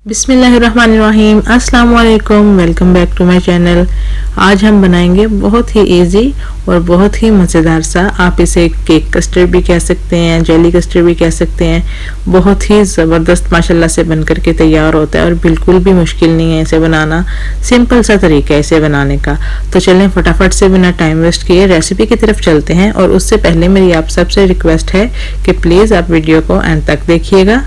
बिस्मिल्लाहिर्रहमानिर्रहीम, अस्सलाम वालेकुम। Welcome back to my channel. आज हम बनाएंगे बहुत ही इजी और बहुत ही मज़ेदार सा, आप इसे केक कस्टर्ड भी कह सकते हैं, जेली कस्टर्ड भी कह सकते हैं। बहुत ही ज़बरदस्त माशाल्लाह से बनकर के तैयार होता है और बिल्कुल भी मुश्किल नहीं है इसे बनाना। सिंपल सा तरीका है इसे बनाने का। तो चलें फटाफट से बिना टाइम वेस्ट किए रेसिपी की तरफ चलते हैं। और उससे पहले मेरी आप सबसे रिक्वेस्ट है कि प्लीज़ आप वीडियो को एंड तक देखिएगा।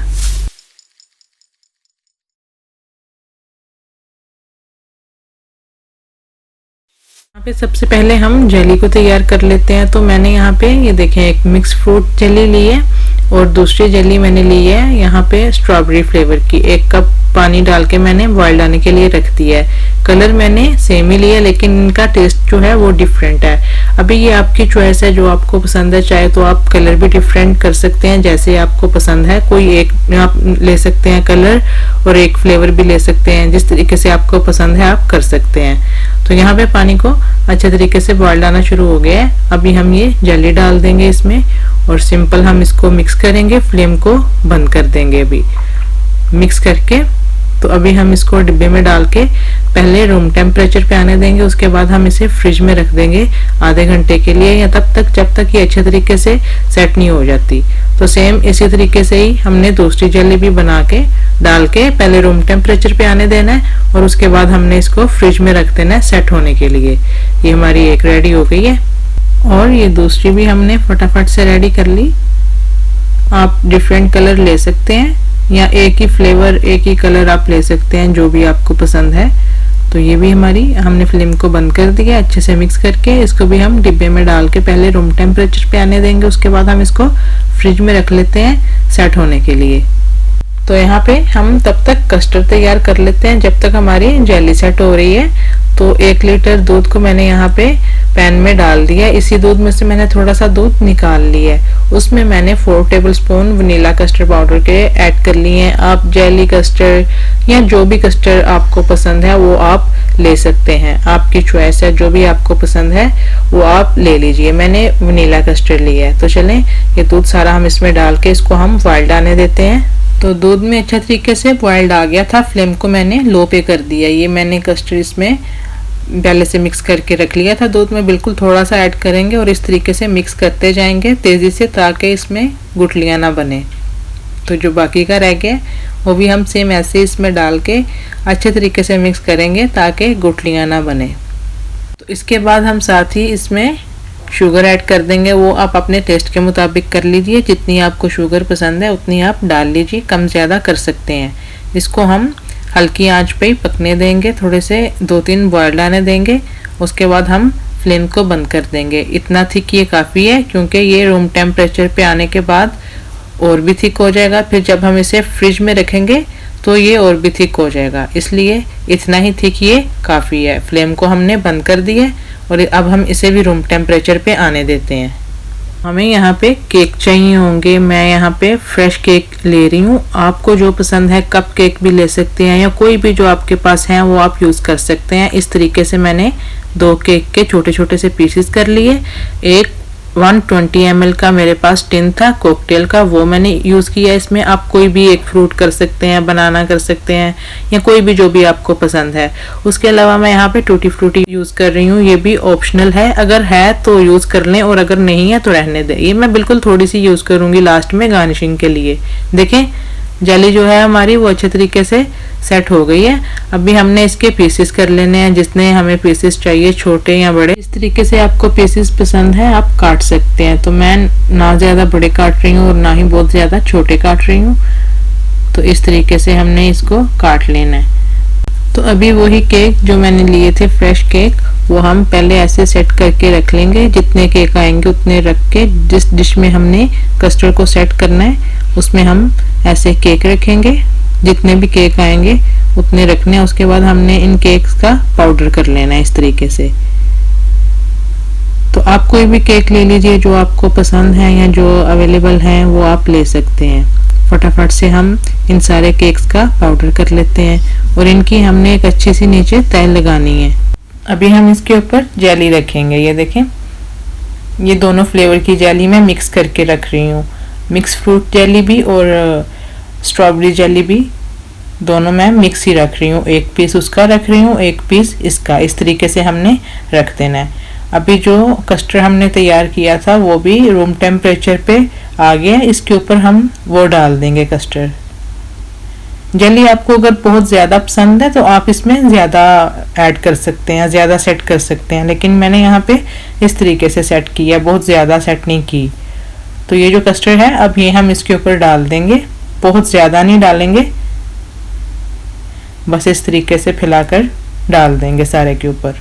यहाँ पे सबसे पहले हम जेली को तैयार कर लेते हैं। तो मैंने यहाँ पे ये देखें एक मिक्स फ्रूट जेली ली है और दूसरी जेली मैंने ली है यहाँ पे स्ट्रॉबेरी फ्लेवर की। 1 कप पानी डाल के मैंने बॉयल आने के लिए रख दिया है। कलर मैंने सेम ही लिया लेकिन इनका टेस्ट जो है वो डिफरेंट है। अभी ये आपकी चॉइस है, जो आपको पसंद है। चाहे तो आप कलर भी डिफरेंट कर सकते हैं जैसे आपको पसंद है। कोई एक आप ले सकते हैं कलर और एक फ्लेवर भी ले सकते हैं, जिस तरीके से आपको पसंद है आप कर सकते हैं। तो यहाँ पे पानी को अच्छे तरीके से बॉयल आना शुरू हो गया है। अभी हम ये जेली डाल देंगे इसमें और सिंपल हम इसको मिक्स करेंगे। फ्लेम को बंद कर देंगे अभी मिक्स करके। तो अभी हम इसको डिब्बे में डाल के पहले रूम टेम्परेचर पे आने देंगे, उसके बाद हम इसे फ्रिज में रख देंगे आधे घंटे के लिए, या तब तक जब तक ये अच्छे तरीके से सेट नहीं हो जाती। तो सेम इसी तरीके से ही हमने दूसरी जेली भी बना के डाल के पहले रूम टेम्परेचर पे आने देना है और उसके बाद हमने इसको फ्रिज में रख देना है सेट होने के लिए। ये हमारी एक रेडी हो गई है और ये दूसरी भी हमने फटाफट से रेडी कर ली। आप डिफरेंट कलर ले सकते हैं या एक ही फ्लेवर एक ही कलर आप ले सकते हैं, जो भी आपको पसंद है। तो ये भी हमारी, हमने फ्लेम को बंद कर दिया अच्छे से मिक्स करके। इसको भी हम डिब्बे में डाल के पहले रूम टेम्परेचर पे आने देंगे, उसके बाद हम इसको फ्रिज में रख लेते हैं सेट होने के लिए। तो यहाँ पे हम तब तक कस्टर्ड तैयार कर लेते हैं जब तक हमारी जेली सेट हो रही है। तो 1 लीटर दूध को मैंने यहाँ पे पैन में डाल दिया। इसी दूध में से मैंने थोड़ा सा दूध निकाल लिया है। उसमें मैंने 4 टेबलस्पून वनीला कस्टर्ड पाउडर के ऐड कर लिए हैं। आप जेली कस्टर्ड या जो भी कस्टर्ड आपको पसंद है वो आप ले सकते हैं, आपकी चॉइस है। जो भी आपको पसंद है वो आप ले लीजिए। मैंने वनीला कस्टर्ड लिया है। तो चलें ये दूध सारा हम इसमें डाल के इसको हम बॉइल्ड आने देते हैं। तो दूध में अच्छा तरीके से बॉइल्ड आ गया था। फ्लेम को मैंने लो पे कर दिया। ये मैंने कस्टर्ड इसमें पहले से मिक्स करके रख लिया था। दूध में बिल्कुल थोड़ा सा ऐड करेंगे और इस तरीके से मिक्स करते जाएंगे तेज़ी से, ताकि इसमें गुठलियाँ ना बने। तो जो बाकी का रह गया वो भी हम सेम ऐसे इसमें डाल के अच्छे तरीके से मिक्स करेंगे ताकि गुठलियाँ ना बने। तो इसके बाद हम साथ ही इसमें शुगर ऐड कर देंगे। वो आप अपने टेस्ट के मुताबिक कर लीजिए, जितनी आपको शुगर पसंद है उतनी आप डाल लीजिए, कम ज़्यादा कर सकते हैं। इसको हम हल्की आंच पे ही पकने देंगे, थोड़े से 2-3 बॉयल आने देंगे। उसके बाद हम फ्लेम को बंद कर देंगे। इतना थिक ये काफ़ी है, क्योंकि ये रूम टेम्परेचर पे आने के बाद और भी थिक हो जाएगा। फिर जब हम इसे फ्रिज में रखेंगे तो ये और भी थिक हो जाएगा, इसलिए इतना ही थिक ये काफ़ी है। फ्लेम को हमने बंद कर दिया और अब हम इसे भी रूम टेम्परेचर पे आने देते हैं। हमें यहाँ पे केक चाहिए होंगे। मैं यहाँ पे फ्रेश केक ले रही हूँ। आपको जो पसंद है कप केक भी ले सकते हैं या कोई भी जो आपके पास है वो आप यूज़ कर सकते हैं। इस तरीके से मैंने 2 केक के छोटे छोटे से पीसेस कर लिए। एक 120 ml का मेरे पास टिन था कॉकटेल का, वो मैंने यूज़ किया। इसमें आप कोई भी एक फ्रूट कर सकते हैं, बनाना कर सकते हैं या कोई भी जो भी आपको पसंद है। उसके अलावा मैं यहाँ पे टूटी फ्रूटी यूज़ कर रही हूँ। ये भी ऑप्शनल है, अगर है तो यूज़ कर लें और अगर नहीं है तो रहने दें। ये मैं बिल्कुल थोड़ी सी यूज़ करूँगी लास्ट में गार्निशिंग के लिए। देखें जेली जो है हमारी वो अच्छे तरीके से सेट हो गई है। अभी हमने इसके पीसेस कर लेने हैं, जितने हमें पीसेस चाहिए, छोटे या बड़े। इस तरीके से आपको पीसेस पसंद है आप काट सकते हैं। तो मैं ना ज़्यादा बड़े काट रही हूँ और ना ही बहुत ज़्यादा छोटे काट रही हूँ। तो इस तरीके से हमने इसको काट लेना है। तो अभी वही केक जो मैंने लिए थे फ्रेश केक, वो हम पहले ऐसे सेट करके रख लेंगे। जितने केक आएंगे उतने रख के जिस डिश में हमने कस्टर्ड को सेट करना है उसमें हम ऐसे केक रखेंगे। जितने भी केक आएंगे उतने रखने हैं। उसके बाद हमने इन केक्स का पाउडर कर लेना है इस तरीके से। तो आप कोई भी केक ले लीजिए जो आपको पसंद है या जो अवेलेबल हैं वो आप ले सकते हैं। फटाफट से हम इन सारे केक्स का पाउडर कर लेते हैं और इनकी हमने एक अच्छी सी नीचे तह लगानी है। अभी हम इसके ऊपर जेली रखेंगे। ये देखें, ये दोनों फ्लेवर की जेली मैं मिक्स करके रख रही हूँ। मिक्स फ्रूट जेली भी और स्ट्रॉबेरी जेली भी दोनों मैं मिक्स ही रख रही हूँ, एक पीस उसका रख रही हूँ, एक पीस इसका, इस तरीके से हमने रख देना है। अभी जो कस्टर्ड हमने तैयार किया था वो भी रूम टेम्परेचर पे आ गया, इसके ऊपर हम वो डाल देंगे कस्टर्ड। जली आपको अगर बहुत ज़्यादा पसंद है तो आप इसमें ज़्यादा ऐड कर सकते हैं, ज़्यादा सेट कर सकते हैं, लेकिन मैंने यहाँ पे इस तरीके से सेट किया, बहुत ज़्यादा सेट नहीं की। तो ये जो कस्टर्ड है अब ये हम इसके ऊपर डाल देंगे, बहुत ज़्यादा नहीं डालेंगे, बस इस तरीके से फैलाकर डाल देंगे सारे के ऊपर।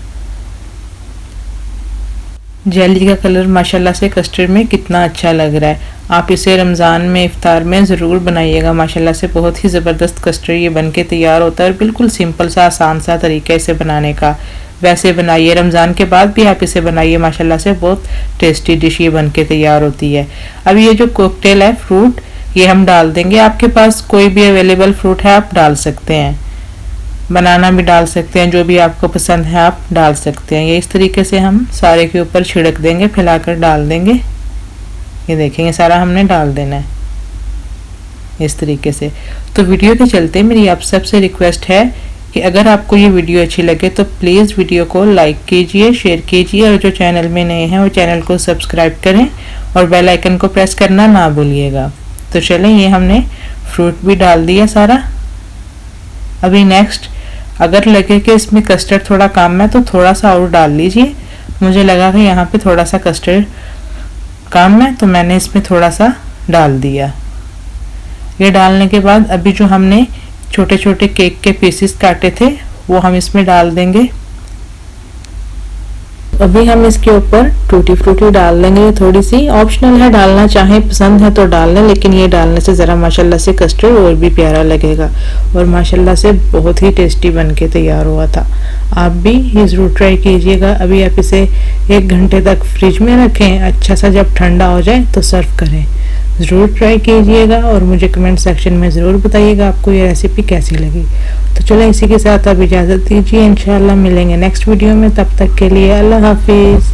जेली का कलर माशाल्लाह से कस्टर्ड में कितना अच्छा लग रहा है। आप इसे रमज़ान में इफ्तार में ज़रूर बनाइएगा, माशाल्लाह से बहुत ही ज़बरदस्त कस्टर्ड ये बन के तैयार होता है। बिल्कुल सिंपल सा आसान सा तरीका इसे बनाने का। वैसे बनाइए, रमज़ान के बाद भी आप इसे बनाइए, माशाल्लाह से बहुत टेस्टी डिश ये बन के तैयार होती है। अब ये जो कॉकटेल है फ्रूट ये हम डाल देंगे, आपके पास कोई भी अवेलेबल फ्रूट है आप डाल सकते हैं, बनाना भी डाल सकते हैं, जो भी आपको पसंद है आप डाल सकते हैं। ये इस तरीके से हम सारे के ऊपर छिड़क देंगे, फैलाकर डाल देंगे। ये देखेंगे सारा हमने डाल देना है इस तरीके से। तो वीडियो के चलते मेरी आप सबसे रिक्वेस्ट है कि अगर आपको ये वीडियो अच्छी लगे तो प्लीज़ वीडियो को लाइक कीजिए, शेयर कीजिए, और जो चैनल में नए हैं वो चैनल को सब्सक्राइब करें और बेल आइकन को प्रेस करना ना भूलिएगा। तो चलें, ये हमने फ्रूट भी डाल दिया सारा। अभी नेक्स्ट अगर लगे कि इसमें कस्टर्ड थोड़ा कम है तो थोड़ा सा और डाल लीजिए। मुझे लगा कि यहाँ पे थोड़ा सा कस्टर्ड कम है तो मैंने इसमें थोड़ा सा डाल दिया। ये डालने के बाद अभी जो हमने छोटे छोटे केक के पीसेस काटे थे वो हम इसमें डाल देंगे। अभी हम इसके ऊपर टूटी फ्रूटी डाल देंगे, थोड़ी सी ऑप्शनल है, डालना चाहे पसंद है तो डाल लें, लेकिन ये डालने से ज़रा माशाल्लाह से कस्टर्ड और भी प्यारा लगेगा और माशाल्लाह से बहुत ही टेस्टी बन के तैयार हुआ था। आप भी ये ज़रूर ट्राई कीजिएगा। अभी आप इसे 1 घंटे तक फ्रिज में रखें, अच्छा सा जब ठंडा हो जाए तो सर्व करें। ज़रूर ट्राई कीजिएगा और मुझे कमेंट सेक्शन में ज़रूर बताइएगा आपको ये रेसिपी कैसी लगी। तो चलो इसी के साथ अब इजाज़त दीजिए, इंशाल्लाह मिलेंगे नेक्स्ट वीडियो में, तब तक के लिए अल्लाह हाफिज़।